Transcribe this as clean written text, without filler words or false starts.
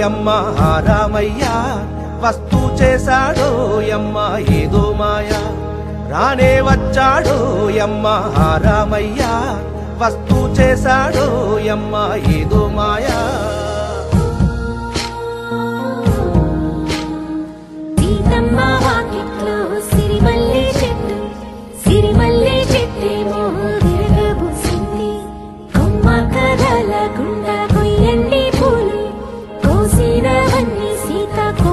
యమ్మ రామయ్య వస్తూ చేశాడో యమ్మ ఏదో మాయ రానే వచ్చాడో యమ్మ రామయ్య వస్తూ చేశాడో యమ్మ ఏదో మాయా గుండా కొయ్యండి పూలు కోసినవన్నీ సీతాకు